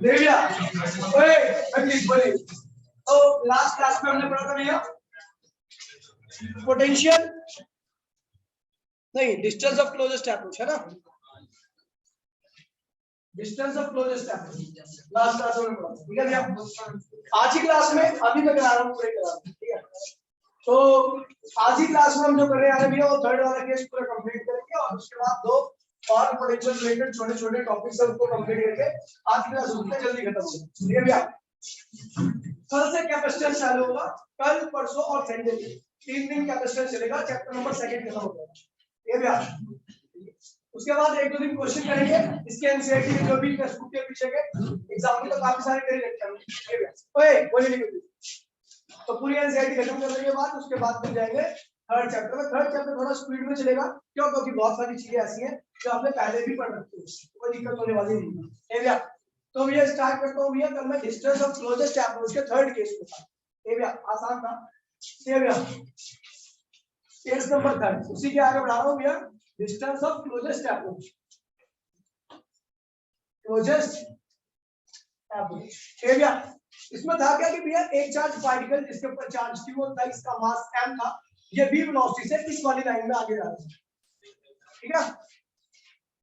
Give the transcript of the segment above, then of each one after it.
भैया ओए प्लीज बोलिए। तो लास्ट क्लास में हमने पढ़ा था भैया पोटेंशियल नहीं डिस्टेंस ऑफ क्लोजेस्ट अप्रोच है ना, distance of closest approach last class में पढ़ा, ठीक है भैया। आज की क्लास में अभी मैं करा रहा हूँ पूरे करा, ठीक है। तो आज ही क्लास में हम जो करने आ रहे हैं भैया वो थर्ड वाला केस पूरा कंप्लीट करेंगे और उसके बाद दो और पोटेंशियल रिलेटेड छोटे छोटे टॉपिक्स हैं उनको कंप्लीट करके आज की क्लास उतना जल्दी खत्म होगी, ठीक है भैया। कल से कैपेसिटेंस चालू होगा, कल परसों और संडे 3 दिन कैपेसिटेंस चलेगा, चैप्टर नंबर 2 खत्म हो जाएगा, ठीक है भैया। उसके बाद 1-2 दिन क्वेश्चन करेंगे इसके एनसीईआरटी के जो भी टेक्स्ट बुक के पीछे के एग्जाम्पल तो काफी सारे कर रखे हैं, ठीक है भैया। ओए बोलिए नहीं, तो पूरी एनसीईआरटी खत्म करने के बाद उसके बाद फिर जाएंगे थर्ड चैप्टर में। थर्ड चैप्टर थोड़ा स्पीड में चलेगा, क्यों? क्योंकि बहुत सारी चीजें ऐसी हैं जो आपने पहले भी पढ़ रखी है, कोई दिक्कत होने वाली नहीं है भैया। तो भैया स्टार्ट करता हूं भैया, कल मैं डिस्टेंस ऑफ क्लोजेस्ट अप्रोच के थर्ड केस में था, ये भैया आसान था, ये भैया केस नंबर 3 उसी के आगे बढ़ा रहा हूं भैया। Distance of closest approach, closest approach, ये भैया इसमें था क्या कि भैया एक चार्ज पार्टिकल जिसके ऊपर चार्ज q था, इसका मास m था, ये v वेलोसिटी से इस वाली लाइन में आगे जा रहा है, ठीक है।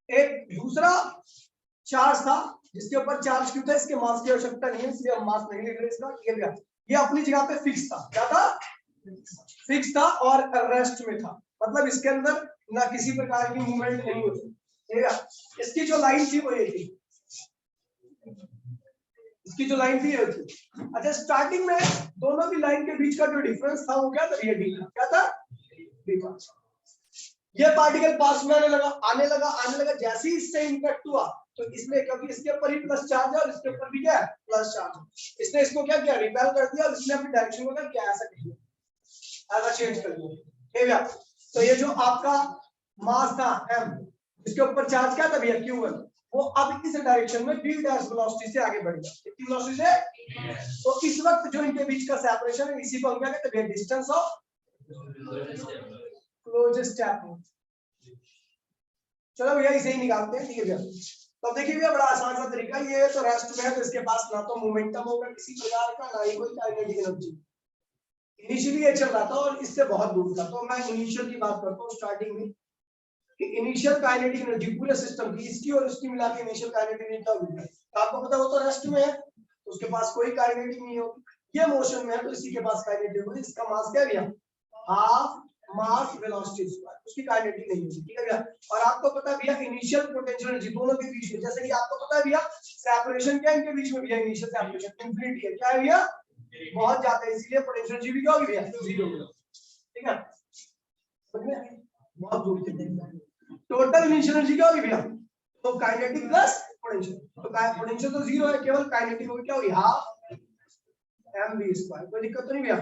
एक दूसरा चार्ज था जिसके ऊपर चार्ज q था, इसके मास की आवश्यकता नहीं है इसलिए हम मास नहीं लिख रहे इसका, ये भैया ये अपनी जगह पे फिक्स था, क्या था? फिक्स था और रेस्ट में था, मतलब इसके अंदर ना किसी प्रकार की मूवमेंट नहीं होती, ठीक है। इसकी जो लाइन थी वो ये थी, इसकी जो लाइन थी ये थी। अच्छा स्टार्टिंग में दोनों की लाइन के बीच का जो डिफरेंस था वो क्या था? ये d था, क्या था? d था। ये पार्टिकल पास में आने लगा, जैसे ही इससे इंपैक्ट हुआ तो इसमें, क्योंकि इसके ऊपर ही प्लस चार्ज है और इसके ऊपर भी क्या है? प्लस चार्ज है, इसने इसको क्या किया? रिपेल कर दिया और इसने अपनी डायरेक्शन को क्या किया? ऐसा कर दिया, ऐसा चेंज कर दिया, ठीक है। तो ये जो आपका मास था m, इसके ऊपर चार्ज क्या था भैया? q1, वो अब इस डायरेक्शन में v डैश वेलोसिटी से आगे बढ़ गया, कितनी वेलोसिटी से? तो इस वक्त जो इनके बीच का सेपरेशन है इसी को हम क्या कहते हैं? Distance of closest approach. चलो भैया इसे ही निकालते हैं, ठीक है भैया। तो देखिए भैया बड़ा आसान सा तरीका, ये तो रेस्ट में है तो इसके पास ना तो मोमेंटम होगा किसी प्रकार का, ना ही कोई काइनेटिक एनर्जी। इनिशियली ये चल रहा था और इससे बहुत दूर था, तो मैं इनिशियल की बात करता हूँ स्टार्टिंग में कि इनिशियल काइनेटिक एनर्जी पूरे सिस्टम की, इसकी और इसकी मिला के इनिशियल काइनेटिक एनर्जी क्या होगी? आपको पता हो तो रेस्ट में है तो उसके पास कोई काइनेटिक नहीं होगी, ये मोशन में है तो इसी के पास काइनेटिक होगी, इसका मास क्या भैया? हाफ मास वेलोसिटी स्क्वायर, उसकी काइनेटिक नहीं होगी, ठीक है भैया। और आपको पता है भैया इनिशियल पोटेंशियल एनर्जी दोनों के बीच में, जैसे कि आपको पता है भैया सेपरेशन क्या है इनके बीच में भैया? इनिशियल सेपरेशन इंफिनिटी है, क्या है भैया? बहुत ज्यादा है, इसीलिए पोटेंशियल एनर्जी भी क्या होगी भैया? 0 होगी, ठीक है। बहुत दूर से टोटल इनिशियल एनर्जी क्या होगी भैया? तो काइनेटिक प्लस पोटेंशियल, तो पोटेंशियल तो 0 है, केवल काइनेटिक होगी क्या होगी? हाफ mv स्क्वायर, कोई दिक्कत तो नहीं भैया।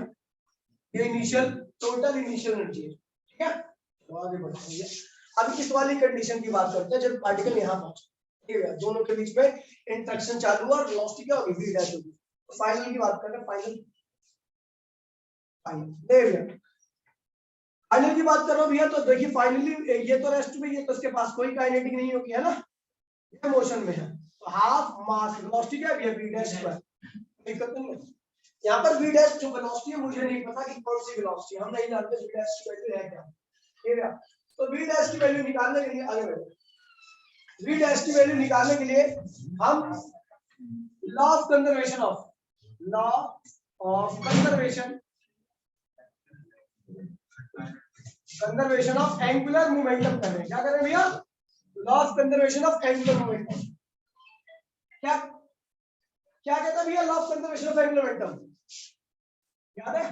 ये इनिशियल टोटल इनिशियल एनर्जी है, ठीक है। तो आगे बढ़ते हैं, अब इस वाली कंडीशन की बात करते हैं जब पार्टिकल यहां पहुंचे, ठीक है, दोनों के बीच में इंटरेक्शन चालू हुआ और वेलोसिटी क्या होगी? v डैश होगी। तो फाइनल की बात करते हैं, फाइनल फाइनल की बात कर रहा हूं भैया। तो देखिए फाइनली ये तो रेस्ट में, ये तो इसके पास कोई काइनेटिक नहीं होगी, है ना, ये मोशन में है, तो हाफ मास वेलोसिटी क्या है भैया? v डैश स्क्वायर, दिक्कत नहीं है। यहाँ पर v डैश जो वेलोसिटी है मुझे नहीं पता कि कौन सी वेलोसिटी, हम नहीं जानते v डैश की वैल्यू है क्या, ठीक है। तो v डैश की वैल्यू निकालने के लिए आगे बढ़ते, v डैश की वैल्यू निकालने के लिए हम law of conservation of angular momentum कर रहे हैं, क्या कर रहे हैं भैया? Law of conservation of angular momentum. क्या क्या कहता है भैया law of conservation of angular momentum? याद है?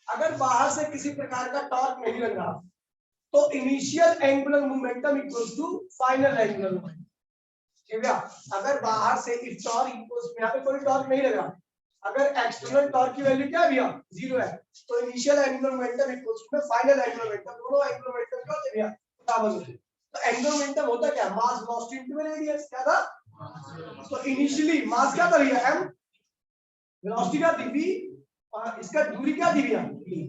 अगर बाहर से किसी प्रकार का टॉर्क नहीं लग रहा तो initial angular momentum equals to final angular momentum, ठीक है। अगर बाहर से इफ टॉर्क इक्वल्स, यहां पे कोई टॉर्क नहीं लगा, अगर एक्सटर्नल टॉर्क की वैल्यू क्या है भैया? 0 है, तो initial angular momentum equals to final angular momentum, दोनों एंगुलर मोमेंटम क्या होते हैं भैया? बराबर होते हैं। तो एंगुलर मोमेंटम होता क्या? मास वेलोसिटी इनटू रेडियस, क्या था? तो इनिशियली मास क्या था भैया? m, वेलोसिटी क्या थी? v, और इसका दूरी क्या थी भैया? v।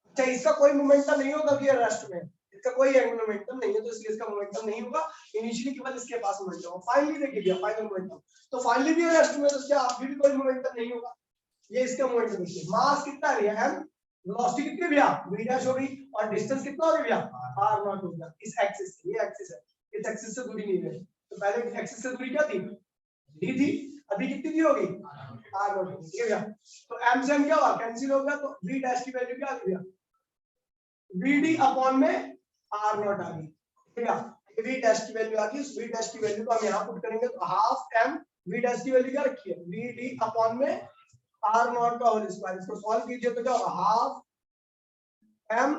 अच्छा इसका कोई मोमेंटम नहीं होगा कि रेस्ट में, इसका कोई एंगुलर मोमेंटम नहीं है, तो इसलिए इसका मोमेंटम नहीं होगा इनिशियली, केवल इसके पास मोमेंटम होगा। फाइनली देखिए भैया फाइनल मोमेंटम, तो फाइनली भी रेस्ट में तो इसका अभी भी कोई मोमेंटम नहीं होगा। ये इसका मोमेंटम देखिए, मास कितना है भैया m, वेलोसिटी कितनी भैया v डैश हो गई, और डिस्टेंस कितना हो गया भैया r नॉट हो गया। इस एक्सिस से, ये एक्सिस है, इस एक्सिस से दूरी नहीं है, तो पहले एक्सिस से दूरी क्या थी d थी, अभी कितनी दी होगी r नॉट होगी, ठीक है भैया। तो m से m क्या हुआ कैंसिल हो गया, तो v डैश की वैल्यू क्या आ गई भैया vd अपॉन में r नॉट आ गई, ठीक है। v डैश की वैल्यू आ गई, उस v डैश की वैल्यू को हम यहां पुट करेंगे, तो हाफ m, v डैश की वैल्यू क्या रखी है vd अपॉन में r नॉट का होल स्क्वायर। इसको सॉल्व कीजिए तो क्या होगा half m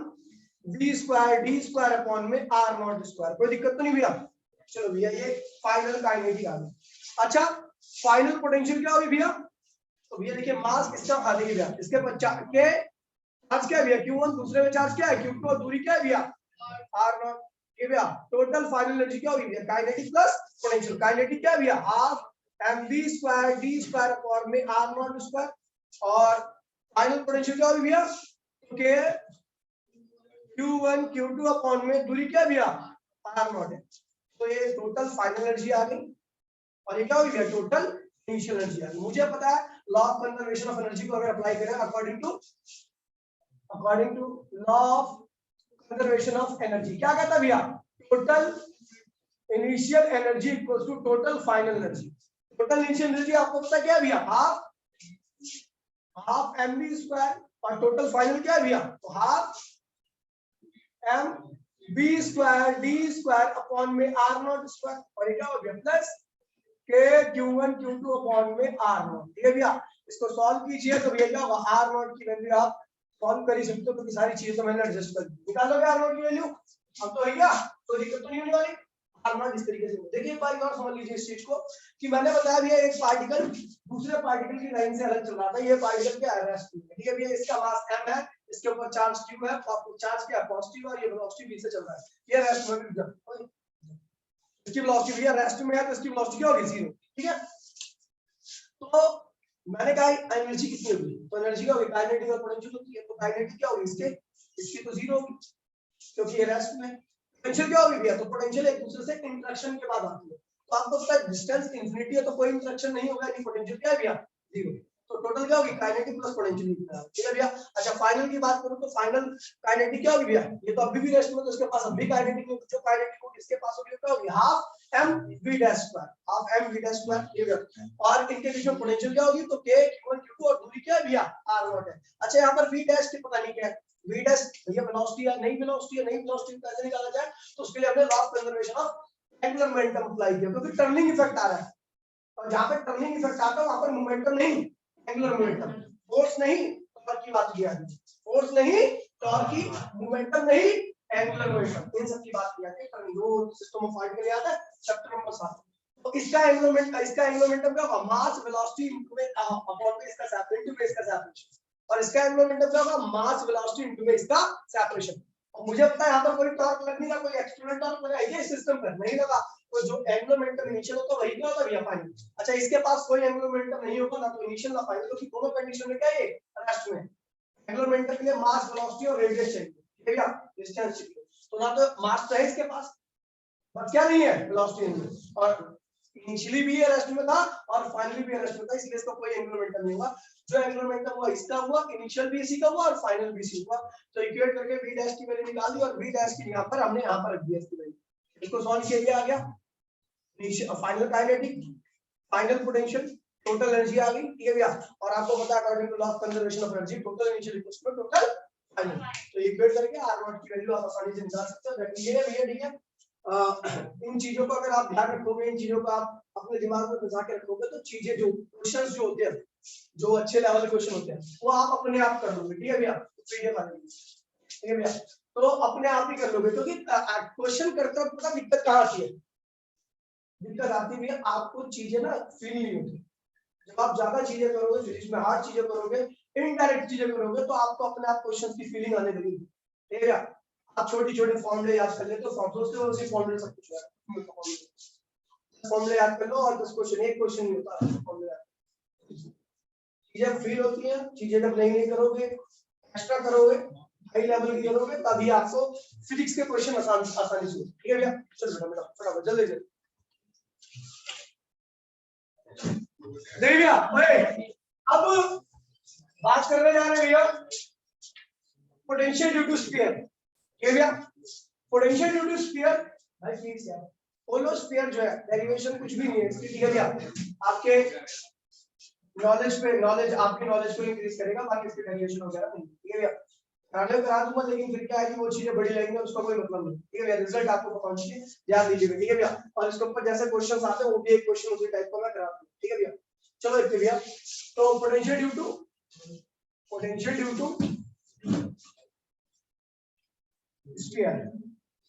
v square d square upon में r नॉट स्क्वायर। कोई दिक्कत तो नहीं भैया। चलो भैया ये फाइनल काइनेटिक आ गई। अच्छा फाइनल पोटेंशियल क्या होगी भैया, तो भैया देखिए मास इसका आ गई भैया, इसके पर चार्ज क्या है भैया q1, दूसरे में चार्ज क्या है q2, और दूरी क्या है भैया r नॉट, ये भैया टोटल फाइनल एनर्जी क्या होगी भैया काइनेटिक प्लस पोटेंशियल। काइनेटिक क्या है भैया half mv square d square upon में r नॉट स्क्वायर, और फाइनल पोटेंशियल क्या होगी भैया के q1 q2 अपॉन में दूरी क्या है भैया r नॉट है। तो ये टोटल फाइनल एनर्जी आ गई, और ये क्या होगी भैया टोटल इनिशियल एनर्जी आ गई। मुझे पता है law of conservation of energy को अगर अप्लाई करें according to law of conservation of energy क्या कहता है भैया total initial energy equals to total final energy. Total initial energy आपको पता क्या है भैया हाफ mv स्क्वायर, और टोटल फाइनल क्या है भैया तो half mv square d square upon में r नॉट स्क्वायर, और ये क्या हो गया plus k q1 q2 upon में r नॉट। ठीक है भैया, इसको सॉल्व कीजिए तो भैया क्या होगा r नॉट की वैल्यू आप सॉल्व कर ही सकते हो, क्योंकि सारी चीजें तो मैंने एडजस्ट कर दी। निकालोगे r नॉट की वैल्यू, अब तो है क्या तो दिक्कत तो नहीं होने वाली। r नॉट इस तरीके से देखिए एक बार और समझ लीजिए इस चीज को कि मैंने बताया भैया एक पार्टिकल दूसरे पार्टिकल की लाइन से अलग चल रहा था, ये पार्टिकल क्या है रेस्ट में, ठीक है भैया इसका मास m है, इसके ऊपर चार्ज q है, चार्ज क्या पॉजिटिव और ये वेलोसिटी v से चल रहा है, ये रेस्ट में भी इसकी वेलोसिटी भैया रेस्ट में है तो इसकी वेलोसिटी क्या होगी 0, ठीक है। तो मैंने कहा एनर्जी कितनी होगी, तो एनर्जी क्या होगी काइनेटिक और पोटेंशियल होती है, तो काइनेटिक क्या होगी इसकी तो 0 होगी क्योंकि ये रेस्ट में। पोटेंशियल क्या होगी भैया, तो पोटेंशियल एक दूसरे से इंटरेक्शन के बाद आती है, तो आपको पता है डिस्टेंस इंफिनिटी है तो कोई इंटरेक्शन नहीं होगा, यानी पोटेंशियल क्या है भैया 0, तो टोटल क्या होगी काइनेटिक प्लस पोटेंशियल, ठीक है भैया। अच्छा फाइनल की बात करूं तो फाइनल काइनेटिक क्या होगी भैया, ये तो अभी भी रेस्ट में, तो इसके पास अभी काइनेटिक नहीं, जो काइनेटिक होगी इसके पास होगी क्या होगी half m v dash square, half m v dash square, ठीक है। और इनके बीच में पोटेंशियल क्या होगी तो k q1 q2 और दूरी क्या है भैया r नॉट है। अच्छा यहाँ पर v डैश की पता नहीं क्या है, v डैश भैया वेलोसिटी है, नहीं वेलोसिटी है, नहीं वेलोसिटी कैसे निकाला जाए, तो उसके लिए हमने law of conservation of angular momentum apply किया, क्योंकि टर्निंग इफेक्ट आ रहा है, और जहां पे टर्निंग इफेक्ट आता है वहां पर मोमेंटम नहीं एंगुलर मोमेंटम, फोर्स नहीं टॉर्क की बात किया, फोर्स नहीं टॉर्क की, मोमेंटम नहीं एंगुलर मोमेंटम, इन सब की बात किया है टर्निंग वो सिस्टम ऑफ फाइट के लिए आता है चैप्टर नंबर 7। तो इसका एंगुलर मोमेंटम क्या होगा मास वेलोसिटी इनटू में अपॉन में इसका सेपरेशन इनटू में इसका सेपरेशन, और इसका एंगुलर मोमेंटम क्या होगा मास वेलोसिटी इनटू में इसका सेपरेशन। और मुझे पता है यहां पर कोई टॉर्क लगने का कोई एक्सटर्नल टॉर्क लगा है इस सिस्टम पर नहीं लगा, तो जो एंगुलर मोमेंटम इनिशियल होता है वही क्या होता है भैया फाइनल। अच्छा इसके पास कोई एंगुलर मोमेंटम नहीं होगा ना तो इनिशियल ना फाइनल, क्योंकि दोनों कंडीशन में क्या है रेस्ट में एंगुलर मोमेंटम के लिए मास वेलोसिटी और रेडियस चाहिए, ठीक है भैया डिस्टेंस चाहिए, तो ना तो मास तो है इसके पास बट क्या नहीं है वेलोसिटी नहीं है, और इनिशियली भी ये रेस्ट में था और फाइनली भी रेस्ट में था, इसलिए इसका कोई एंगुलर मोमेंटम नहीं हुआ। जो एंगुलर मोमेंटम हुआ इसका हुआ, इनिशियल भी इसी का हुआ और फाइनल भी इसी हुआ, तो इक्वेट करके v डैश की वैल्यू निकाल दी और v डैश की यहां पर हमने यहां पर रख दिया इसकी वैल्यू, इसको सॉल्व किया गया आ गया final kinetic, final potential, total energy आ गई, ठीक है भैया। और आपको पता है according to law of conservation of energy total initial equals to total final, तो इक्वेट करके r नॉट की वैल्यू आप आसानी से निकाल सकते हो। ये भैया ठीक है, इन चीजों को अगर आप ध्यान रखोगे, इन चीजों को आप अपने दिमाग में घुसा के रखोगे तो चीजें जो क्वेश्चंस जो होते हैं जो अच्छे लेवल के क्वेश्चन होते हैं वो आप अपने आप कर लोगे, ठीक है भैया पीडीएफ वाले, ठीक है भैया तो अपने आप ही कर लोगे, क्योंकि क्वेश्चन करते वक्त पता दिक्कत कहाँ आती है, दिक्कत आती है आपको चीजें ना फील नहीं होती, जब आप ज्यादा चीजें करोगे फिजिक्स में हार्ड चीजें करोगे इनडायरेक्ट चीजें करोगे तो आपको अपने आप क्वेश्चंस की फीलिंग आने लगेगी, ठीक है। आप छोटी छोटे फॉर्मूले याद कर लेते हो, सोचते हो उसी फॉर्मूले सब कुछ है, फॉर्मूले याद कर लो और 10 क्वेश्चन एक क्वेश्चन नहीं होता फॉर्मूले याद, चीजें फील होती हैं, चीजें जब नहीं करोगे एक्स्ट्रा करोगे हाई लेवल की करोगे तभी आपको फिजिक्स के क्वेश्चन आसानी से, ठीक है भैया। चलो बेटा फटाफट जल्दी जल्दी देखिए भैया। अब बात करने जा रहे हैं भैया पोटेंशियल ड्यू टू स्फीयर। ये भैया पोटेंशियल ड्यू टू स्फीयर भाई प्लीज यार, होलो स्फीयर जो है डेरिवेशन कुछ भी नहीं है इसकी, ठीक है भैया। आपके नॉलेज आपके नॉलेज को इंक्रीज करेगा, बाकी इसके डेरिवेशन वगैरह नहीं, ठीक है भैया। करा दूंगा लेकिन फिर क्या है कि वो चीजें बड़ी लगेंगी उसका कोई मतलब नहीं, ठीक है भैया। रिजल्ट आपको पहुंच के ध्यान दीजिएगा, ठीक है भैया। और इसके ऊपर जैसे क्वेश्चंस आते हैं वो भी एक क्वेश्चन उसी टाइप का मैं करा दूंगा, ठीक है भैया। चलो देखते भैया। तो पोटेंशियल ड्यू टू स्फीयर।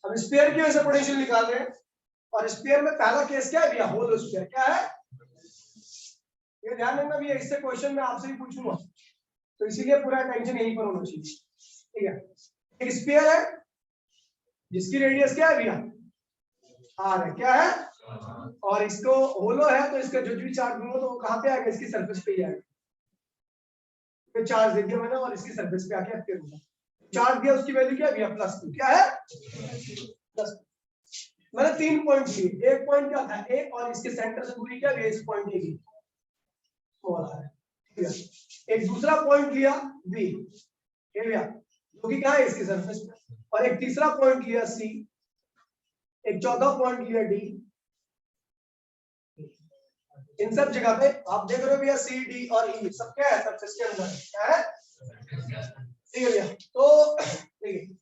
अब स्फीयर की वजह से पोटेंशियल निकाल रहे हैं, और स्फीयर में पहला केस क्या है भैया, होलो स्फीयर। क्या है ये ध्यान रखना भैया, इससे क्वेश्चन मैं आपसे ही पूछूंगा, तो इसीलिए पूरा अटेंशन यहीं पर होना चाहिए, ठीक है। एक स्फीयर है जिसकी रेडियस क्या है भैया, आर है, क्या है, और इसको होलो है तो इसका जो भी चार्ज दूंगा तो वो कहां पे आएगा, इसकी सरफेस पे ही आएगा। तो चार्ज दे दिया मैंने और इसकी सरफेस पे आके अटैक होगा। चार्ज दिया उसकी वैल्यू क्या है भैया, +2, क्या है प्लस। मैंने 3 पॉइंट लिए, एक पॉइंट क्या था ए, और इसके सेंटर से दूरी क्या है इस पॉइंट ए की, ठीक है। एक दूसरा पॉइंट लिया बी, ठीक है भैया, जो कि कहां है इसकी सरफेस पे, और एक तीसरा पॉइंट लिया सी, एक चौथा पॉइंट लिया डी। इन सब जगह पे आप देख रहे हो भैया सी डी और ई सब क्या है, सरफेस के अंदर क्या है, ठीक है भैया। तो देखिए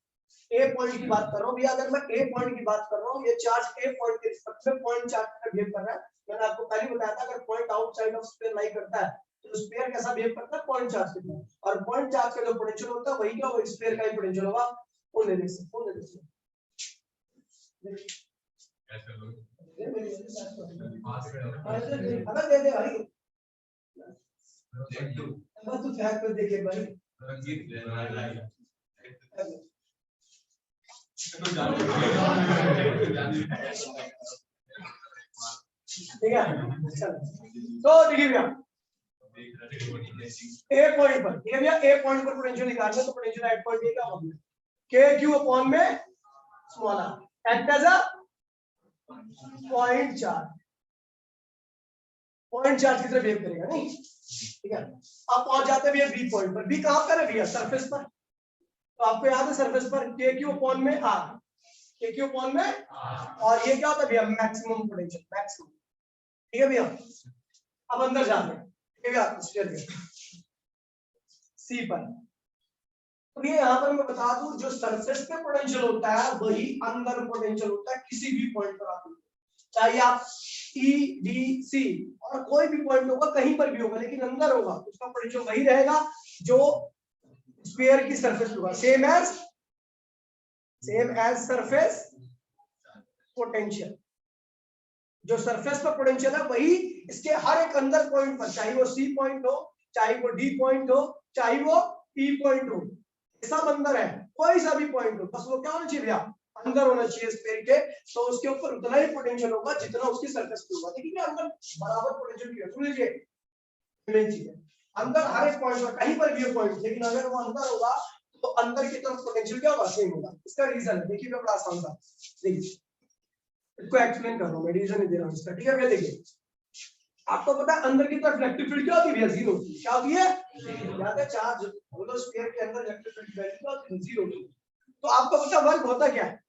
ए पॉइंट की बात कर रहा हूं भैया, अगर मैं ए पॉइंट की बात कर रहा हूं, ये चार्ज ए पॉइंट के रिस्पेक्ट में पॉइंट चार्ज का बिहेव कर रहा है। मैंने आपको पहले बताया था अगर पॉइंट आउटसाइड ऑफ स्फीयर लाई करता है तो स्फीयर कैसा बिहेव करता है, पॉइंट चार्ज के साथ, और पॉइंट चार्ज का जो पोटेंशियल होता है वही क्या, वो स्फीयर का ही पोटेंशियल होगा। फोन ले से अगर दे दे भाई, बस तू फैक्ट कर देखिए भाई, ठीक है। तो देखिए भैया ए पॉइंट पर, ठीक है भैया, ए पॉइंट पर पोटेंशियल निकालना, तो पोटेंशियल एट पॉइंट ए का होगा के क्यू अपॉन में small r act as a point charge, point charge की तरह बिहेव करेगा, नहीं, ठीक है। अब पहुंच जाते हैं भैया बी पॉइंट पर। बी कहां पर है भैया, सरफेस पर, तो आपको याद है सरफेस पर के क्यू अपॉन में आर, के क्यू अपॉन में, और ये क्या होता है भैया, मैक्सिमम पोटेंशियल, मैक्सिमम, ठीक है भैया। अब अंदर जाते हैं, ठीक है भैया, स्फीयर के सी पर। तो ये यहां पर मैं बता दूं, जो सरफेस पे पोटेंशियल होता है वही अंदर पोटेंशियल होता है किसी भी पॉइंट पर, आप चाहे आप ई डी सी और कोई भी पॉइंट होगा, कहीं पर भी होगा, लेकिन अंदर होगा उसका पोटेंशियल वही रहेगा जो स्फीयर की सरफेस होगा, सेम एज सरफेस पोटेंशियल। जो सरफेस पर पोटेंशियल है वही इसके हर एक अंदर पॉइंट पर, चाहे वो सी पॉइंट हो, चाहे वो डी पॉइंट हो, चाहे वो ई पॉइंट हो, सब अंदर है, कोई सा भी पॉइंट हो, बस वो क्या होना चाहिए भैया, अंदर होना चाहिए स्फीयर के, तो उसके ऊपर उतना ही पोटेंशियल होगा जितना उसकी सरफेस पे होगा। देखिए अंदर बराबर पोटेंशियल क्रिएट, सुन लीजिए मेन चीज है, अंदर हर एक पॉइंट पर कहीं पर भी पॉइंट, लेकिन अगर वो अंदर होगा तो अंदर की तरफ पोटेंशियल क्या होगा, सेम होगा। इसका रीजन है, देखिए बड़ा आसान था, देखिए इसको एक्सप्लेन कर रहा हूं मैं, रीजन नहीं दे रहा हूं इसका, ठीक है भैया। देखिए आपको पता है अंदर की तरफ इलेक्ट्रिक फील्ड क्या होती है भैया, जीरो होती है, क्या होती है, याद है चार्ज होलो स्फीयर के अंदर इलेक्ट्रिक फील्ड की वैल्यू क्या होती है, जीरो होती है। तो आपको पता वर्क होता क्या है,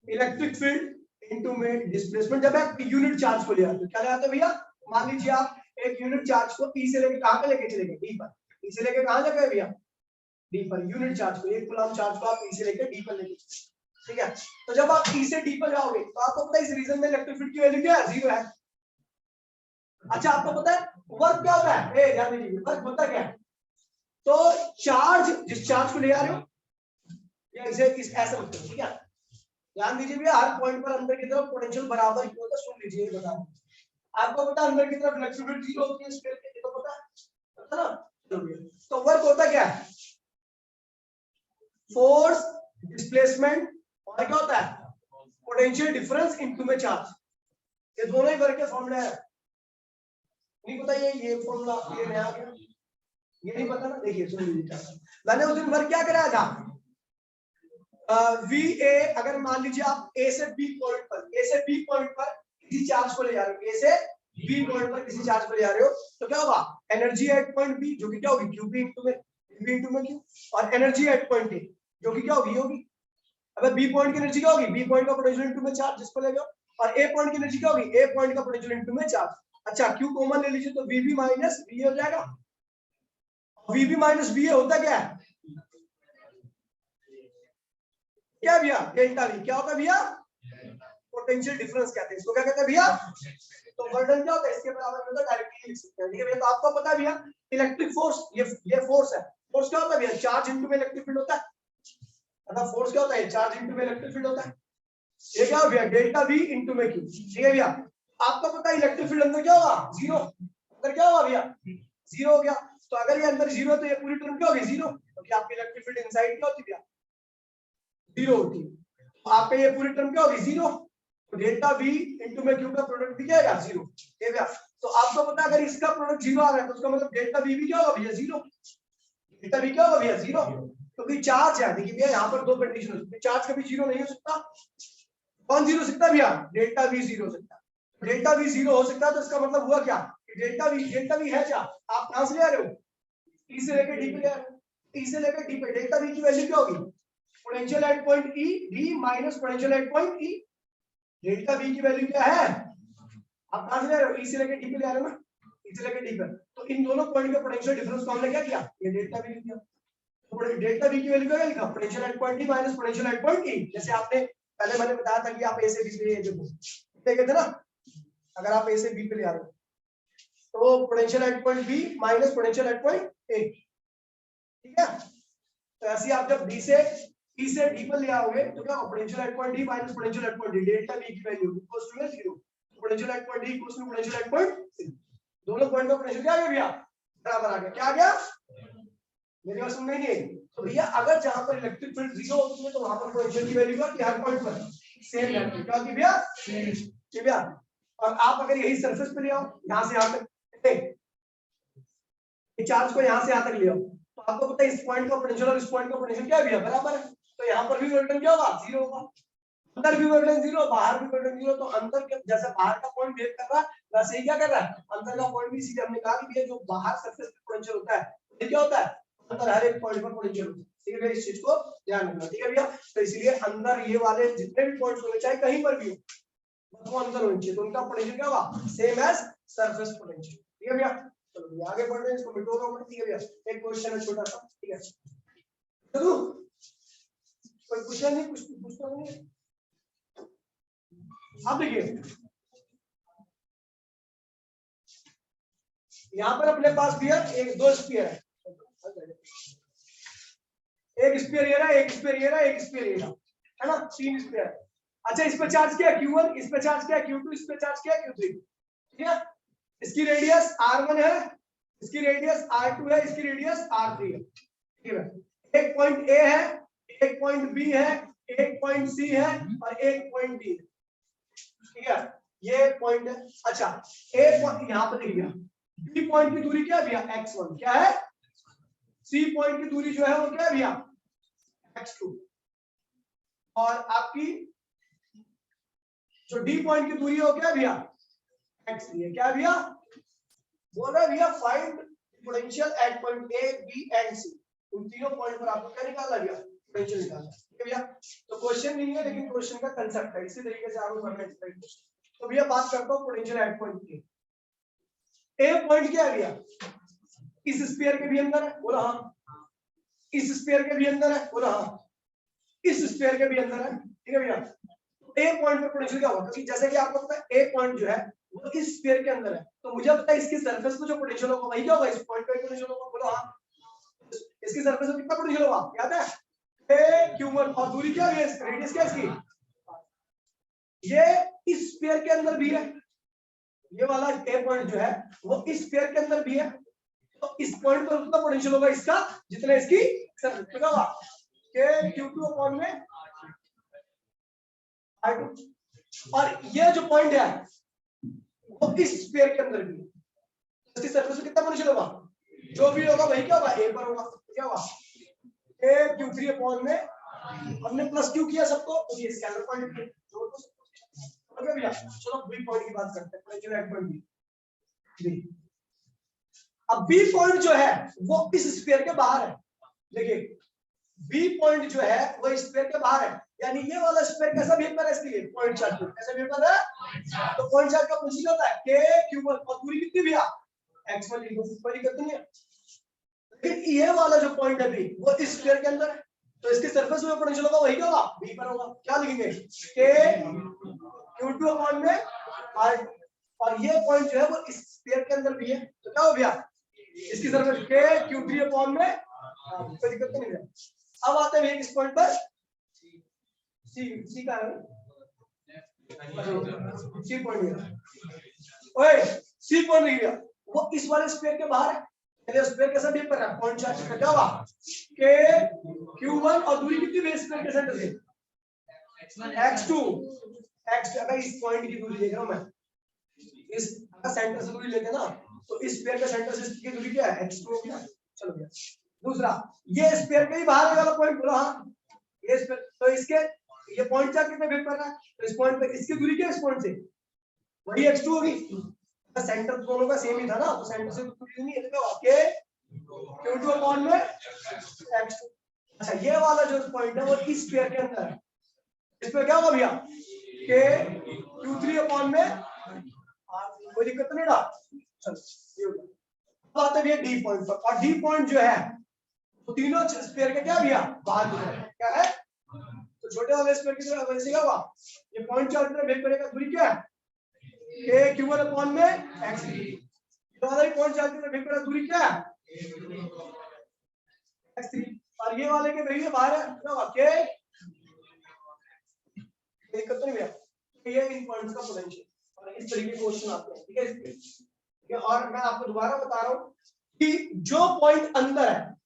इलेक्ट्रिक फील्ड इनटू में डिस्प्लेसमेंट। जब आप यूनिट चार्ज को ले आते हो क्या ले आते हो भैया, मान लीजिए आप एक यूनिट चार्ज को ई से लेके कहां पे लेके चले गए, डी पर, ई से लेके कहां लेके गए भैया, डी पर। यूनिट चार्ज को, एक कूलम चार्ज को आप ई से लेके डी पर लेके चले, ठीक है। तो जब आप ई से डी पर जाओगे तो आपको पता है इस रीजन में इलेक्ट्रिक फील्ड की वैल्यू क्या है, जीरो है। अच्छा आपको पता है वर्क क्या होता है, ए ध्यान दीजिए वर्क होता क्या है, तो चार्ज जिस चार्ज को ले आ रहे हो या इसे इस ऐसे होता है, ठीक है। ध्यान दीजिए भैया हर पॉइंट पर अंदर की तरफ पोटेंशियल बराबर ही होता है, सुन लीजिए ये बता, आपको पता है अंदर की तरफ इलेक्ट्रिक फील्ड जीरो होती है, स्फीयर के तो पता है ना। तो वर्क होता क्या है, फोर्स, डिस्प्लेसमेंट और क्या होता है, पोटेंशियल डिफरेंस इनटू में चार्ज, ये दोनों ही वर्क के फॉर्मूला है। नहीं पता ये फॉर्मूला ये नया गया, ये नहीं पता ना, देखिए सुन लीजिए, मैंने उस दिन वर्क क्या कराया था, VA अगर मान लीजिए आप A से B पॉइंट पर किसी चार्ज को ले जा रहे हो, A से B पॉइंट पर किसी चार्ज को ले जा रहे हो, तो क्या होगा, एनर्जी एट पॉइंट B जो कि क्या होगी, QB इनटू में B इनटू में Q, और एनर्जी एट पॉइंट A जो कि क्या होगी, अबे B पॉइंट की एनर्जी क्या होगी, B पॉइंट का पोटेंशियल इनटू में चार्ज जिसको ले गए, और A पॉइंट की एनर्जी क्या होगी, A पॉइंट का पोटेंशियल इनटू में चार्ज। अच्छा Q कॉमन ले लीजिए तो VB माइनस VA हो जाएगा, VB माइनस VA होता क्या है, क्या भैया, डेल्टा V। क्या होता है भैया, पोटेंशियल डिफरेंस कहते हैं इसको, क्या कहते हैं भैया, तो वर्डन क्या होता है, इसके बराबर में तो डायरेक्टली लिख सकते हैं, ठीक है भैया। तो आपको पता है भैया इलेक्ट्रिक फोर्स, ये फोर्स है, फोर्स क्या होता है भैया, चार्ज इनटू में इलेक्ट्रिक फील्ड होता है, मतलब फोर्स क्या होता है, चार्ज इनटू में इलेक्ट्रिक फील्ड होता है, ये क्या हो गया, डेल्टा V इनटू में Q, ठीक है भैया। आपको पता है इलेक्ट्रिक फील्ड अंदर क्या होगा, जीरो, अंदर क्या होगा भैया, जीरो हो गया, तो अगर ये अंदर जीरो तो ये पूरी टर्म क्या होगी, जीरो, क्योंकि आपकी इलेक्ट्रिक फील्ड इनसाइड क्या होती है भैया, जीरो होती है, तो आप पे ये पूरी टर्म क्या होगी, जीरो, तो डेल्टा V इनटू में Q का प्रोडक्ट भी क्या है, जीरो, ठीक है भैया। तो आपको पता है अगर इसका प्रोडक्ट जीरो आ रहा है तो उसका मतलब डेल्टा V भी क्या होगा भैया, जीरो, डेल्टा V क्या होगा भैया, जीरो, क्योंकि चार्ज है, देखिए भैया यहाँ पर दो कंडीशन हो सकती है, चार्ज कभी जीरो नहीं हो सकता, कौन जीरो सकता है भैया, डेल्टा V जीरो हो सकता है, डेल्टा V जीरो हो सकता है, तो इसका मतलब हुआ क्या, डेल्टा V है क्या, आप कहां से ले आ रहे हो, E से लेकर D पे ले आ रहे हो, E से लेकर D पे, डेल्टा V की वैल्यू क्या होगी, potential at point E D minus potential at point E, delta V की वैल्यू क्या है, आप कहां से ले रहे हो, E से लेकर D पे ले आ रहे हो ना, E से लेकर D पे, तो इन दोनों पॉइंट का पोटेंशियल डिफरेंस को हमने क्या किया, ये डेल्टा V लिख दिया, तो डेल्टा V की वैल्यू क्या लिखा, potential at point D minus potential at point E, जैसे आपने पहले मैंने बताया था कि आप A से B पे ये देखो देखे थे ना, अगर आप A से B पे ले आ रहे हो तो potential at point B minus potential at point A, ठीक है। तो ऐसे आप जब D से E से D पर ले आओगे तो क्या potential at point D minus potential at point D, delta V की value equals to 0, potential at point D equals to potential at point C, दोनों पॉइंट का पोटेंशियल क्या आ गया भैया, बराबर आ गया, क्या आ गया, मेरी बात सुन रही है, तो भैया अगर जहां पर इलेक्ट्रिक फील्ड जीरो होती है तो वहां पर पोटेंशियल की वैल्यू क्या हर पॉइंट पर सेम रहती है, क्या होती है भैया, ठीक भैया। और आप अगर यही सरफेस पे ले आओ, यहां से यहां तक, ये चार्ज को यहां से यहां तक ले आओ, तो आपको पता है इस पॉइंट का पोटेंशियल और इस पॉइंट का पोटेंशियल क्या है भैया, बराबर है, तो यहां पर भी वोल्टेज क्या होगा, जीरो होगा, अंदर भी वोल्टेज जीरो, बाहर भी वोल्टेज जीरो, तो अंदर के जैसे बाहर का पॉइंट वेट कर रहा है वैसे ही क्या कर रहा है, अंदर का पॉइंट भी, इसीलिए हमने कहा कि ये जो बाहर सरफेस पे पोटेंशियल होता है ये क्या होता है, अंदर हर एक पॉइंट पर पोटेंशियल होता है, ठीक है भैया, इस चीज को ध्यान रखना, ठीक है भैया। तो इसलिए अंदर ये वाले जितने भी पॉइंट्स होने चाहे कहीं पर भी हो, वो अंदर होने चाहिए, तो उनका पोटेंशियल क्या होगा, सेम एज सरफेस पोटेंशियल, ठीक है भैया। चलो आगे बढ़ रहे हैं, इसको मिटो दो, ठीक है भैया। एक क्वेश्चन है छोटा सा, ठीक है, चलो कोई क्वेश्चन नहीं, कुछ पूछना नहीं, अब देखिए यहाँ पर अपने पास भी है एक दो स्फीयर है, एक स्फीयर ये रहा, एक स्फीयर ये रहा, एक स्फीयर ये रहा, है ना, तीन स्फीयर। अच्छा इस पे चार्ज क्या है Q1, इस पे चार्ज क्या है Q2, इस पे चार्ज क्या है Q3, ठीक है। इसकी रेडियस R1 है, इसकी रेडियस R2 है, इसकी रेडियस R3 है, ठीक है। एक पॉइंट A है, एक पॉइंट B है, एक पॉइंट C है और एक पॉइंट D है, ठीक है, ये पॉइंट है। अच्छा A पॉइंट यहाँ पर देखिए, B पॉइंट की दूरी क्या है भैया, x1, क्या है, C पॉइंट की दूरी जो है वो क्या है भैया, x2, और आपकी जो D पॉइंट की दूरी है वो क्या है भैया, x3 है, क्या है भैया, बोल रहा है भैया find potential at point A B and C, उन तीनों पॉइंट पर आपको क्या निकालना भैया, पोटेंशियल निकालना, ठीक है भैया। तो क्वेश्चन नहीं है लेकिन क्वेश्चन का कांसेप्ट है, इसी तरीके से आगे बढ़ना है। तो भैया बात करता हूं potential at point A point क्या है भैया, इस स्फीयर के भी अंदर है, बोला हाँ, इस स्फीयर के भी अंदर है, बोला हाँ, इस स्फीयर के भी अंदर है, ठीक है भैया। ए पॉइंट पर पोटेंशियल क्या होगा, क्योंकि जैसे कि आपको पता है ए पॉइंट जो है वो इस स्फीयर के अंदर है, तो मुझे पता है इसकी सरफेस पे जो पोटेंशियल होगा वही क्या होगा, इस पॉइंट पे पोटेंशियल होगा, बोलो हाँ, इसकी सरफेस पे कितना पोटेंशियल होगा, याद है, ए Q1, और दूरी क्या है, रेडियस क्या है इसकी, ये इस स्फीयर के अंदर भी है, ये वाला ए पॉइंट जो है वो इस स्फीयर के अंदर भी है, तो इस पॉइंट पर उतना पोटेंशियल होगा इसका जितना इसकी सरफेस पे होगा, के Q2 अपॉन में R2, और ये जो पॉइंट है वो इस स्फीयर के अंदर भी, इसकी सरफेस पे कितना पोटेंशियल होगा, जो भी होगा वही क्या होगा, ए पर होगा। क्या होगा, ए Q3 अपॉन में हमने प्लस क्यू किया सबको, तो ये स्केलर पॉइंट जोड़ दो सबको। ओके भैया, चलो बी पॉइंट की बात करते हैं। Potential at point B. अब बी पॉइंट जो है वो इस स्फीयर के बाहर है। देखिए बी पॉइंट जो है वो स्फीयर के बाहर है, यानी ये वाला स्फीयर कैसा बिहेव कर रहा है, इसके लिए पॉइंट चार्ज कैसा बिहेव कर रहा है। तो पॉइंट चार्ज का पोजीशन होता है k q1 और दूरी कितनी भैया x1 कोई दिक्कत नहीं है। लेकिन ये वाला जो पॉइंट है बी वो इस स्फीयर के अंदर है, तो इसके सरफेस में पोटेंशियल होगा वही होगा, बी पर होगा। क्या लिखेंगे, k q2 अपॉन में r, और ये पॉइंट जो है वो इस स्फीयर के अंदर भी है, तो क्या हो गया, इसकी सरफेस k q3 अपॉन में, कोई दिक्कत नहीं है। अब आते हैं इस पॉइंट पर, सी का है, सी पॉइंट, ओए सी पॉइंट नहीं गया, वो इस वाले स्फीयर के बाहर है, पहले स्फीयर कैसा बिहेव कर रहा है, पॉइंट चार्ज का क्या होगा, k q1 और दूरी कितनी है स्फीयर के सेंटर से, x2, अगर इस पॉइंट की दूरी देख रहा हूं मैं, इस सेंटर से दूरी लेते ना, तो इस स्फीयर के सेंटर से इसकी दूरी क्या है, x2 हो गया। चलो भैया दूसरा, ये स्फीयर के ही बाहर वाला पॉइंट बोला, हाँ ये स्फीयर, तो इसके ये पॉइंट चार्ज कितने बिहेव कर रहा है, तो इस पॉइंट पे इसकी दूरी क्या है, इस पॉइंट से वही x2 होगी, सेंटर दोनों का सेम ही था ना, तो सेंटर से दूरी नहीं है, तो क्या q2 अपॉन में x2। अच्छा ये वाला जो पॉइंट है वो इस स्फीयर के अंदर है, इस पे क्या होगा भैया, k q3 अपॉन में, कोई दिक्कत नहीं ना। चलो ये हो गया। अब आते हैं डी पॉइंट पर, और डी पॉइंट जो है तो तीनों स्फीयर के क्या भैया बाहर है, क्या है, तो छोटे वाले स्फीयर की तरह वैसे क्या हुआ, ये पॉइंट चार्ज में भेज करेगा, दूरी क्या है k q1 अपॉन में x3, ये वाला ही पॉइंट चार्ज में भेज करेगा, दूरी क्या है x3, और ये वाले के भेजिए बाहर है, क्या हुआ k, दिक्कत नहीं भैया, ये इन पॉइंट्स का पोटेंशियल, और इस तरीके के क्वेश्चन आते हैं, ठीक है। और मैं आपको दोबारा बता रहा हूं कि जो पॉइंट अंदर है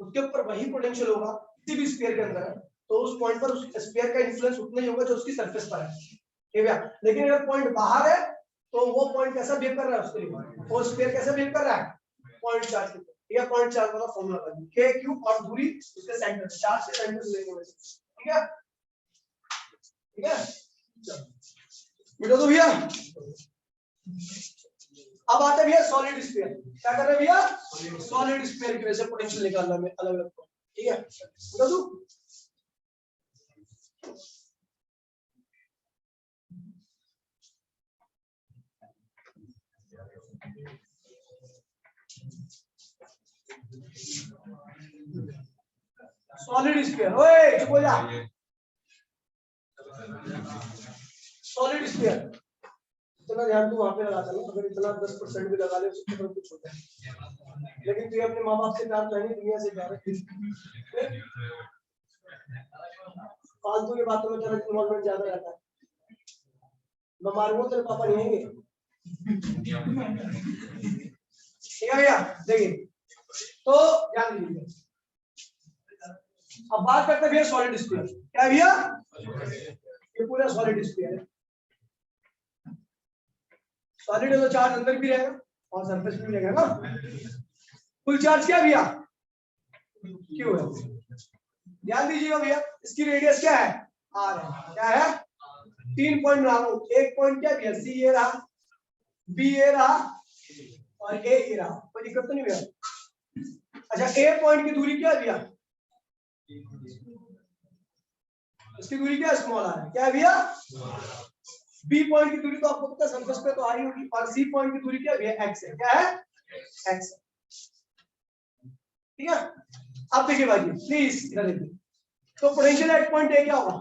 उसके ऊपर वही पोटेंशियल होगा, किसी भी स्फीयर के अंदर है तो उस पॉइंट पर उस स्फीयर का इन्फ्लुएंस उतना ही होगा जो उसकी सरफेस पर है, ठीक है। लेकिन अगर पॉइंट बाहर है तो वो पॉइंट कैसा बिहेव कर रहा है, उसके लिए वो स्फीयर कैसा बिहेव कर रहा है, पॉइंट चार्ज की तरह। ये पॉइंट चार्ज वाला फॉर्मूला था, k q और दूरी उसके सेंटर, चार्ज के सेंटर से लेके वैसे, ठीक है, ठीक है। मिलो तो भैया, अब आते हैं भैया सॉलिड स्फीयर, क्या कर रहे हैं भैया, सॉलिड स्फीयर की वजह से पोटेंशियल निकालना में अलग अलग, ठीक है। मिलो तो सॉलिड स्फीयर, ओए चुप हो जा, सॉलिड स्फीयर इतना ध्यान तू वहां पे लगाता है, अगर इतना 10% भी लगा ले उसके ऊपर कुछ होता है, लेकिन तू अपने माँ बाप से प्यार करनी, दुनिया से प्यार है, फालतू की बातों में तेरा इन्वॉल्वमेंट ज्यादा रहता है, बीमार हो तेरे पापा नहीं है, ठीक है भैया। देखिए तो ध्यान दीजिए, अब बात करते हैं भैया सॉलिड स्फीयर, क्या भैया, ये पूरा सॉलिड स्फीयर है, सॉलिड है तो चार्ज अंदर भी रहेगा और सरफेस भी रहेगा ना, फुल चार्ज क्या भैया क्यों है, ध्यान दीजिएगा भैया, इसकी रेडियस क्या है r है, क्या है 3 पॉइंट बना लो, एक पॉइंट क्या भैया c ये रहा, b ये रहा और a ये रहा, कोई दिक्कत तो नहीं भैया। अच्छा a पॉइंट की दूरी क्या है भैया, इसकी दूरी क्या स्मॉल r है, क्या है भैया, बी पॉइंट की दूरी तो आपको पता है सरफेस पे तो आ रही होगी, और सी पॉइंट की दूरी क्या है x है, क्या है x, ठीक है। अब देखिए भाई प्लीज इधर देखिए, तो पोटेंशियल एट पॉइंट ए क्या होगा,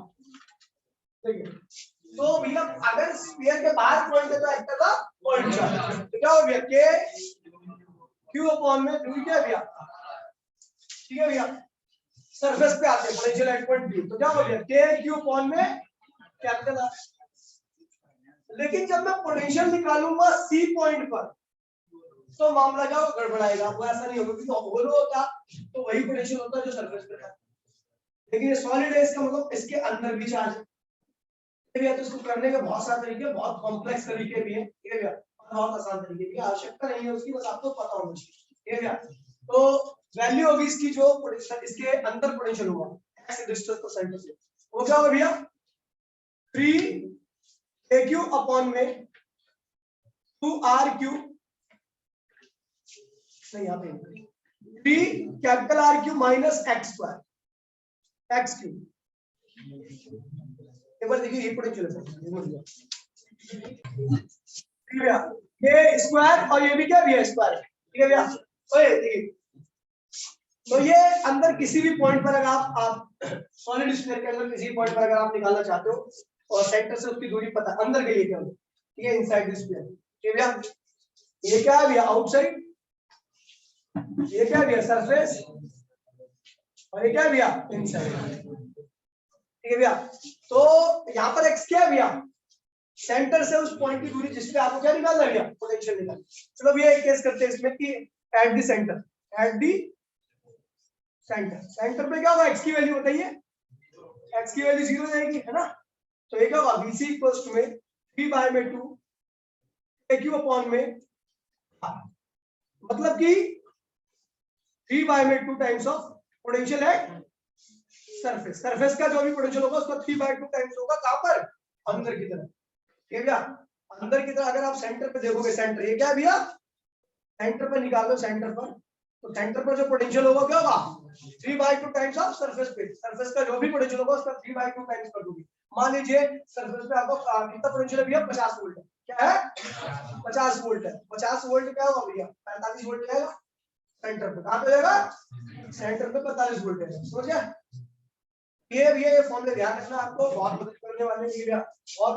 देखिए तो भैया अगर स्फीयर के बाहर पॉइंट है तो एक्ट का पॉइंट चार्ज, तो क्या हो गया k q अपॉन में दूरी क्या है भैया, ठीक है भैया। सरफेस पे आते हैं पोटेंशियल एट पॉइंट बी, तो क्या हो गया k q अपॉन में कैपिटल r, लेकिन जब मैं पोटेंशियल निकालूंगा सी पॉइंट पर तो मामला क्या होगा, गड़बड़ाएगा, वो ऐसा नहीं होगा, क्योंकि होलो होता तो वही पोटेंशियल होता जो सरफेस पे था, लेकिन ये सॉलिड है, इसका मतलब इसके अंदर भी चार्ज है, ठीक है। तो इसको करने के बहुत सारे तरीके, बहुत कॉम्प्लेक्स तरीके भी है, ठीक है भैया, बहुत आसान तरीके भी, आवश्यकता नहीं है उसकी, बस आपको पता होना चाहिए, ठीक है। तो वैल्यू होगी इसकी जो इसके अंदर पोटेंशियल होगा एक्स डिस्टेंस को सेंटर से, वो क्या होगा भैया 3 अपॉन में 2r क्यूब, नहीं यहाँ पे 3 minus x square x cube. एक बार देखिए ये पोटेंशियल है, ये स्क्वायर और ये भी क्या भी है स्क्वायर, ठीक है भैया। ओए देखिए, तो ये अंदर किसी भी पॉइंट पर अगर आप सॉलिड स्फीयर के अंदर किसी पॉइंट पर अगर आप निकालना चाहते हो और सेंटर से उसकी दूरी पता अंदर के लिए क्या हो, ठीक है, इनसाइड द स्फीयर, ठीक है भैया। ये क्या है भैया आउटसाइड, ये क्या है भैया सरफेस, और ये क्या है भैया इनसाइड, ठीक है भैया। तो यहाँ पर एक्स क्या है भैया सेंटर से उस पॉइंट की दूरी जिसपे आपको क्या निकालना है भैया पोटेंशियल निकालना। चलो भैया एक केस करते हैं इसमें कि at the centre, at the centre, centre पे क्या होगा एक्स की वैल्यू बताइए, एक्स की वैल्यू 0 जाएगी है ना। तो ये क्या होगा bc इक्वल्स टू में 3/2 aq अपॉन में, मतलब कि 3/2 times of potential at surface, surface का जो भी पोटेंशियल होगा उसका 3/2 टाइम्स होगा कहां पर अंदर की तरफ, ठीक है भैया। अंदर की तरफ अगर आप सेंटर पे देखोगे, सेंटर ये क्या है भैया सेंटर पे निकाल लो सेंटर पर, तो सेंटर पर जो पोटेंशियल होगा क्या होगा 3/2 टाइम्स ऑफ सरफेस पे, सरफेस का जो भी पोटेंशियल होगा उसका 3/2 टाइम्स कर दूंगी। मान लीजिए सरफेस पे आपको कितना पोटेंशियल है भैया 50 वोल्ट है, क्या है 50 वोल्ट है, 50 वोल्ट क्या होगा भैया 45 वोल्ट जाएगा सेंटर पे, कहां पे जाएगा सेंटर पे 45 वोल्ट है, समझ गया। ये फॉर्मूले ध्यान रखना, आपको बहुत मदद करने वाले हैं भैया। और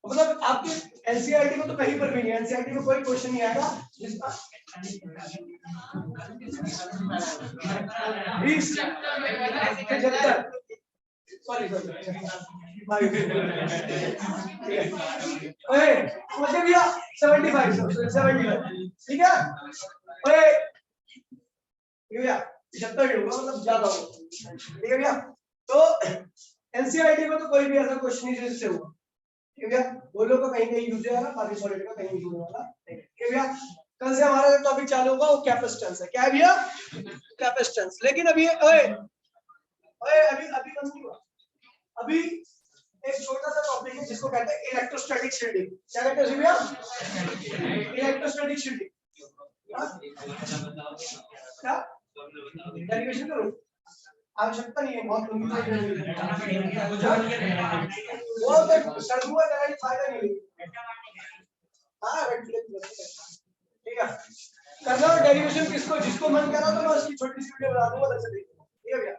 मतलब आपके एनसीईआरटी में तो कहीं पर भी नहीं, एनसीईआरटी में कोई क्वेश्चन नहीं आएगा जिसका 20 75 सॉरी ओए मुझे भैया 75 ठीक है। ओए भैया 75 होगा मतलब ज्यादा होगा, ठीक है भैया। तो एनसीईआरटी में तो कोई भी ऐसा क्वेश्चन नहीं जिससे हुआ, ठीक है भैया। बोलो का कहीं नहीं यूज है, बाकी सॉलिड का कहीं यूज होने वाला नहीं, ठीक है भैया। कल से हमारा जो टॉपिक चालू होगा वो कैपेसिटेंस है, क्या है भैया कैपेसिटेंस। लेकिन अभी ओए ओए अभी अभी बंद नहीं हुआ, अभी एक छोटा सा टॉपिक है जिसको कहते हैं इलेक्ट्रोस्टैटिक शील्डिंग। क्या कहते हैं भैया इलेक्ट्रोस्टैटिक शील्डिंग, क्या डेरिवेशन करूं आवश्यकता नहीं है, बहुत लंबी वो तो सर्दुआ का फायदा नहीं है। हां ठीक है, करना डेरिवेशन किसको जिसको मन करा तो मैं उसकी छोटी सी वीडियो बना दूंगा, अलग से देखिए, ठीक है भैया।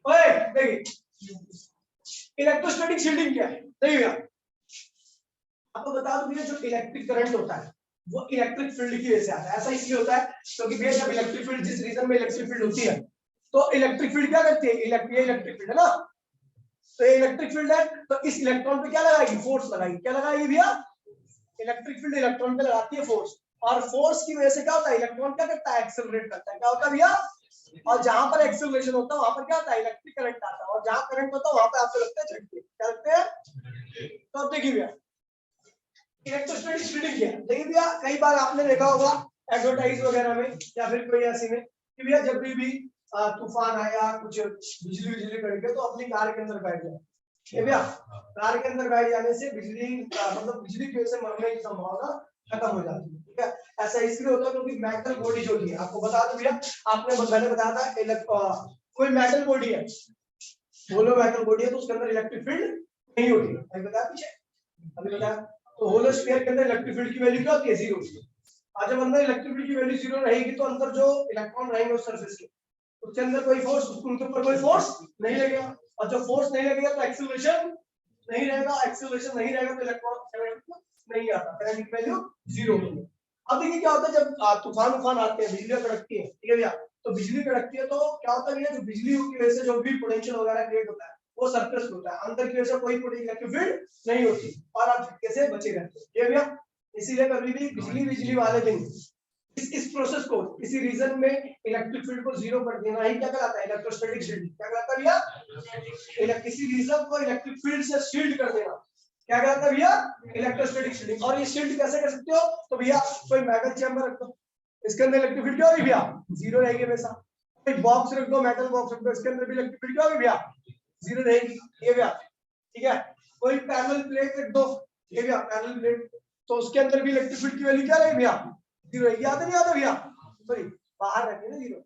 ओए देखिए इलेक्ट्रोस्टैटिक शील्डिंग क्या है, देखिए भैया आपको बता दूं, जो इलेक्ट्रिक करंट होता है वो इलेक्ट्रिक फील्ड की वजह से आता है। ऐसा इसलिए होता है क्योंकि भैया जब इलेक्ट्रिक फील्ड जिस रीजन में इलेक्ट्रिक फील्ड होती है तो इलेक्ट्रिक फील्ड क्या करती है, इलेक्ट्रिक फील्ड है ना, तो ये इलेक्ट्रिक फील्ड है तो इस इलेक्ट्रॉन पे क्या लगाएगी फोर्स लगाएगी, क्या लगाएगी भैया इलेक्ट्रिक फील्ड इलेक्ट्रॉन पे लगाती है फोर्स, और फोर्स की वजह से क्या होता है इलेक्ट्रॉन क्या करता है एक्सेलरेट करता है, क्या होता है भैया, और जहां पर एक्सेलरेशन होता है वहां पर क्या होता है इलेक्ट्रिक करंट आता है, और जहां करंट होता है वहां पे आपको लगता है झटके, क्या लगते हैं। तो अब देखिए भैया इलेक्ट्रोस्टैटिक शील्डिंग क्या है, देखिए भैया कई बार आपने देखा होगा एडवर्टाइज वगैरह में या फिर कोई ऐसी में कि भैया जब भी तूफान आया कुछ बिजली कड़के तो अपनी कार के अंदर बैठ जाए, ठीक है भैया। कार के अंदर बैठ जाने से बिजली मतलब बिजली की वजह से मरने की संभावना खत्म हो जाती है, ठीक है। ऐसा इसलिए होता है क्योंकि मेटल बॉडी जो होती है, आपको बता दूं भैया आपने मैंने बताया था कोई मेटल बॉडी है, होलो मेटल बॉडी है तो उसके अंदर इलेक्ट्रिक फील्ड नहीं होती, अभी बताया पीछे अभी बताया। तो होलो स्फीयर के अंदर इलेक्ट्रिक फील्ड की वैल्यू क्या होती है 0 होती है, और जब अंदर इलेक्ट्रिक फील्ड की वैल्यू 0 रहेगी तो अंदर जो इलेक्ट्रॉन रहेंगे उस सरफेस के उसके अंदर कोई फोर्स उनके ऊपर कोई फोर्स नहीं लगेगा, और जब फोर्स नहीं लगेगा तो एक्सेलरेशन नहीं रहेगा, एक्सेलरेशन नहीं रहेगा तो इलेक्ट्रॉन नहीं आता, करंट की वैल्यू 0 होगी। अब देखिए क्या होता है जब तूफान आते हैं बिजली कड़कती है, ठीक है भैया, तो बिजली कड़कती है तो क्या होता है जो बिजली की वजह से जो भी पोटेंशियल वगैरह क्रिएट होता है वो सरफेस होता है, अंदर की वजह से कोई इलेक्ट्रिक फील्ड नहीं होती और आप झटके से बचे रहते हैं, ठीक है भैया। इसीलिए कभी भी बिजली वाले दिन इस प्रोसेस को किसी रीजन में इलेक्ट्रिक फील्ड को 0 कर देना ही क्या कहलाता है इलेक्ट्रोस्टैटिक शील्डिंग, क्या कहलाता है भैया किसी रीजन को इलेक्ट्रिक फील्ड से शील्ड कर देना, क्या कहलाता है भैया इलेक्ट्रोस्टैटिक शील्डिंग। और ये शील्ड कैसे कर सकते हो, तो भैया कोई मेटल चैम्बर रख दो, इसके अंदर इलेक्ट्रिक फील्ड क्या होगी भैया, जीरो रहेगी हमेशा। कोई बॉक्स रख दो, मेटल बॉक्स रख दो, इसके अंदर भी इलेक्ट्रिक फील्ड क्या होगी भैया, जीरो रहेगी, ये भैया ठीक है। कोई पैरेलल प्लेट रख दो, ये भैया पैरेलल प्लेट, तो उसके अंदर भी इलेक्ट्रिक फील्ड की वैल्यू क्या रहेगी भैया, जीरो रहेगी। याद नहीं आता भैया, सॉरी बाहर रहती है ना जीरो,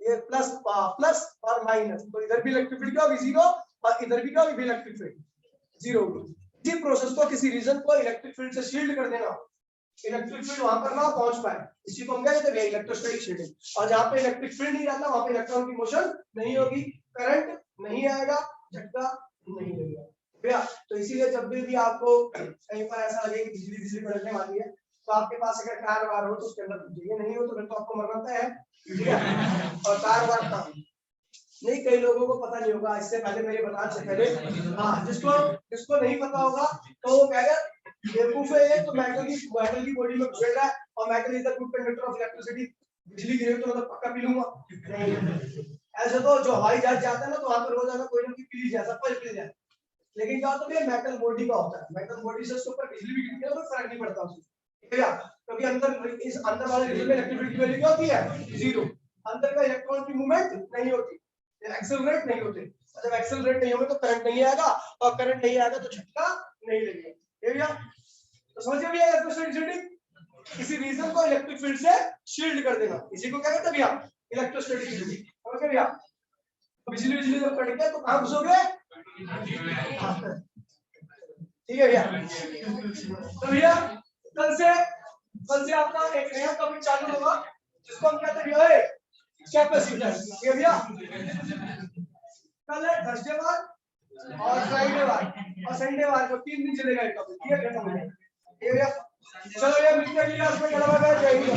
ये प्लस प्लस और माइनस, तो इधर भी इलेक्ट्रिक फील्ड क्या होगी जीरो और इधर भी क्या होगी इलेक्ट्रिक फील्ड जीरो होगी। इसी प्रोसेस को किसी रीजन को इलेक्ट्रिक फील्ड से शील्ड कर देना, इलेक्ट्रिक फील्ड वहां पर ना पहुंच पाए, इसी को हम क्या कहते हैं इलेक्ट्रोस्टैटिक शील्डिंग। और जहां पे इलेक्ट्रिक फील्ड नहीं रहता वहां पे इलेक्ट्रॉन की मोशन नहीं होगी, करंट नहीं आएगा, झटका नहीं लगेगा भैया। तो इसीलिए जब भी आपको कहीं पर ऐसा लगे कि बिजली बिजली कड़कने वाली है, तो आपके पास अगर कार वार हो तो उसके अंदर ये नहीं हो तो फिर तो आपको मरना है, ठीक है। और कार वार का नहीं, कई लोगों को पता नहीं होगा, इससे पहले मेरे बताने से पहले, हाँ जिसको नहीं पता होगा तो वो कहेगा बेवकूफ है ये, तो मेटल की बॉडी में घुसेड़ रहा है और metal is the good conductor of electricity, बिजली गिरे तो मतलब पक्का पी लूंगा नहीं। ऐसे तो जो हवाई जहाज जाता है ना तो वहां पर रोजाना कोई ना कोई पी जाए, सब पल जाए, लेकिन क्या होता है मेटल बॉडी का होता है, मेटल बॉडी से उसके ऊपर बिजली भी गिरती है तो फर्क नहीं पड़ता उससे, ठीक है। क्योंकि अंदर इस अंदर वाले रीजन में इलेक्ट्रिक फील्ड की वैल्यू क्या होती है, जीरो, अंदर का इलेक्ट्रॉन की मूवमेंट नहीं होती, एक्सेलरेट नहीं होते, जब एक्सेलरेट नहीं होगा तो करंट नहीं आएगा, और करंट नहीं आएगा तो झटका नहीं लगेगा, ठीक है भैया। तो समझिए भैया इलेक्ट्रोस्टैटिक शील्डिंग, किसी रीजन को इलेक्ट्रिक फील्ड से शील्ड कर देना, इसी को क्या कहते हैं भैया इलेक्ट्रोस्टैटिक शील्डिंग, समझ गए भैया। तो बिजली बिजली जब कट गया तो कहां घुसोगे, ठीक है भैया। तो भैया कल से आपका एक नया टॉपिक चालू होगा जिसको हम कहते हैं भैया कैपेसिटर, ठीक है भैया। कल है थर्सडे वार और फ्राइडे वार और संडे वार को 3 दिन चलेगा ये टॉपिक, ठीक है भैया। चलो भैया मिलते हैं क्लास में, जय हिंद।